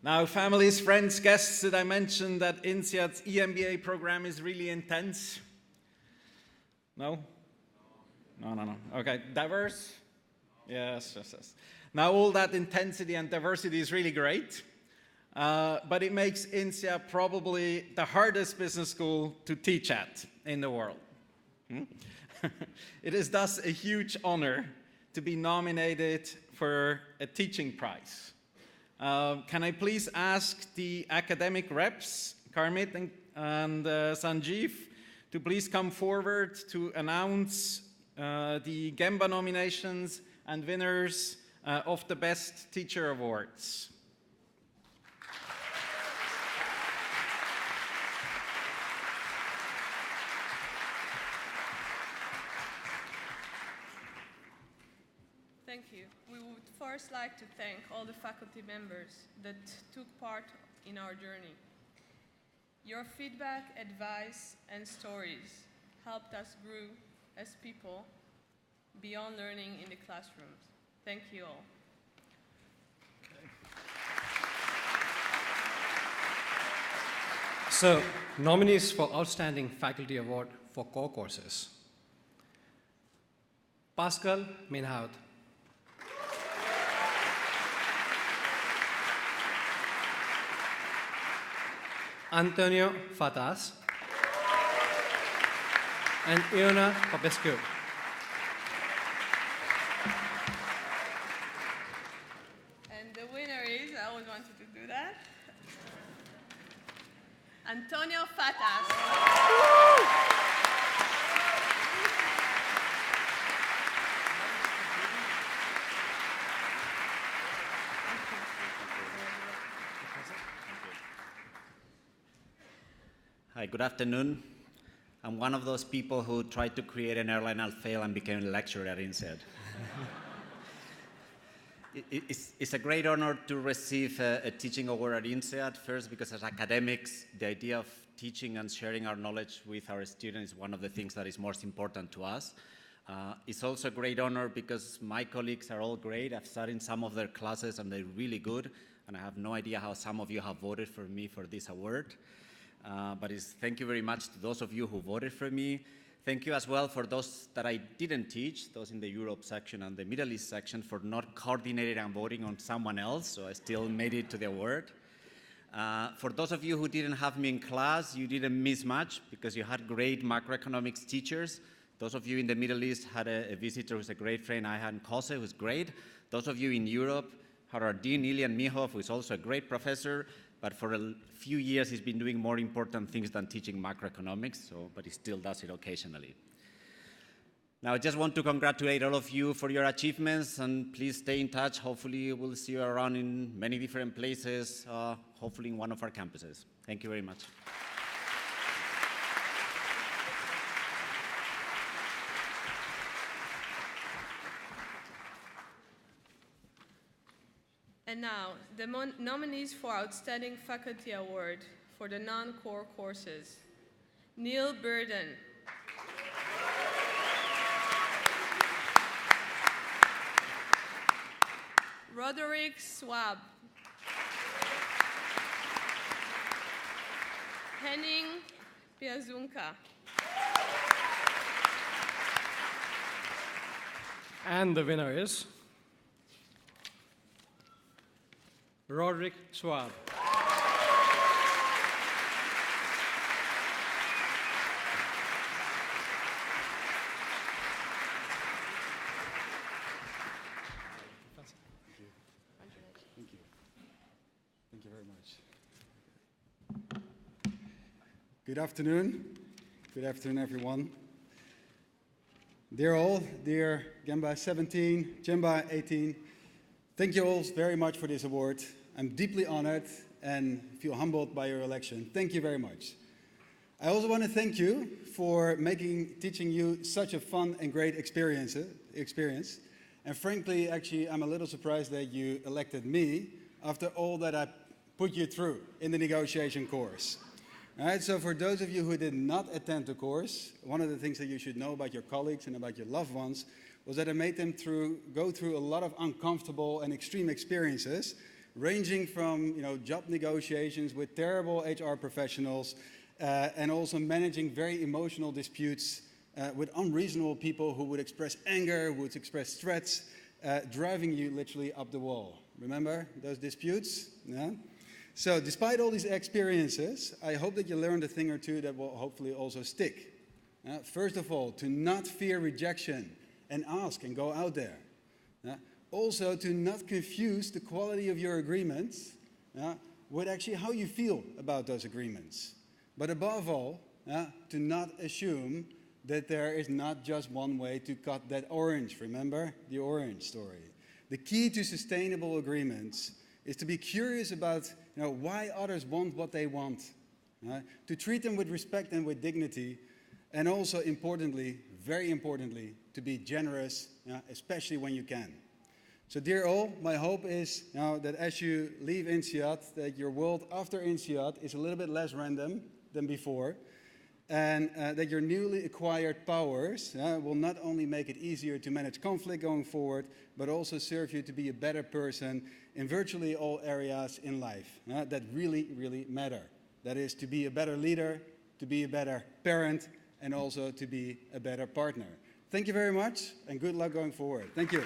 Now, families, friends, guests, did I mention that INSEAD's EMBA program is really intense? No? No. Okay, diverse? Yes. Now, all that intensity and diversity is really great, but it makes INSEAD probably the hardest business school to teach at in the world. It is thus a huge honor to be nominated for a teaching prize. Can I please ask the academic reps, Karmit and Sanjeev, to please come forward to announce the Gemba nominations and winners of the Best Teacher Awards. Thank you. We would first like to thank all the faculty members that took part in our journey. Your feedback, advice, and stories helped us grow as people beyond learning in the classrooms. Thank you all. So, nominees for Outstanding Faculty Award for core courses. Pascal Minhout. Antonio Fatas and Iona Popescu. And the winner is, I always wanted to do that, Antonio Fatas. Hi, good afternoon. I'm one of those people who tried to create an airline and failed and became a lecturer at INSEAD. It's a great honor to receive a teaching award at INSEAD, first because as academics, the idea of teaching and sharing our knowledge with our students is one of the things that is most important to us. It's also a great honor because my colleagues are all great. I've sat in some of their classes and they're really good, and I have no idea how some of you have voted for me for this award. But thank you very much to those of you who voted for me. Thank you as well for those that I didn't teach, those in the Europe section and the Middle East section, for not coordinating and voting on someone else, so I still made it to the award. For those of you who didn't have me in class, you didn't miss much because you had great macroeconomics teachers. Those of you in the Middle East had a visitor who's a great friend, Ayhan Kose, who's great. Those of you in Europe had our Dean, Ilian Mihov, who is also a great professor. But for a few years, he's been doing more important things than teaching macroeconomics, but he still does it occasionally. Now, I just want to congratulate all of you for your achievements, and please stay in touch. Hopefully, we'll see you around in many different places, hopefully in one of our campuses. Thank you very much. And now, the nominees for Outstanding Faculty Award for the non-core courses. Neil Burden. Roderick Swab. Henning Piazunka. And the winner is Roderick Swab. Thank you very much. Good afternoon. Good afternoon, everyone. Dear all, dear EMBAGrad17, EMBAGrad18, thank you all very much for this award. I'm deeply honored and feel humbled by your election. Thank you very much. I also want to thank you for teaching you such a fun and great experience. And frankly, actually, I'm a little surprised that you elected me after all that I put you through in the negotiation course. All right, so for those of you who did not attend the course, one of the things that you should know about your colleagues and about your loved ones was that I made them go through a lot of uncomfortable and extreme experiences ranging from job negotiations with terrible HR professionals and also managing very emotional disputes with unreasonable people who would express anger, who would express threats, driving you literally up the wall. Remember those disputes? Yeah? So despite all these experiences, I hope that you learned a thing or two that will hopefully also stick. First of all, to not fear rejection and ask and go out there. Also, to not confuse the quality of your agreements with actually how you feel about those agreements. But above all, to not assume that there is not just one way to cut that orange. Remember the orange story. The key to sustainable agreements is to be curious about why others want what they want, to treat them with respect and with dignity, and also importantly, very importantly, to be generous, especially when you can. So dear all, my hope is that as you leave INSEAD, that your world after INSEAD is a little bit less random than before, and that your newly acquired powers will not only make it easier to manage conflict going forward, but also serve you to be a better person in virtually all areas in life that really, really matter. That is, to be a better leader, to be a better parent, and also to be a better partner. Thank you very much, and good luck going forward. Thank you.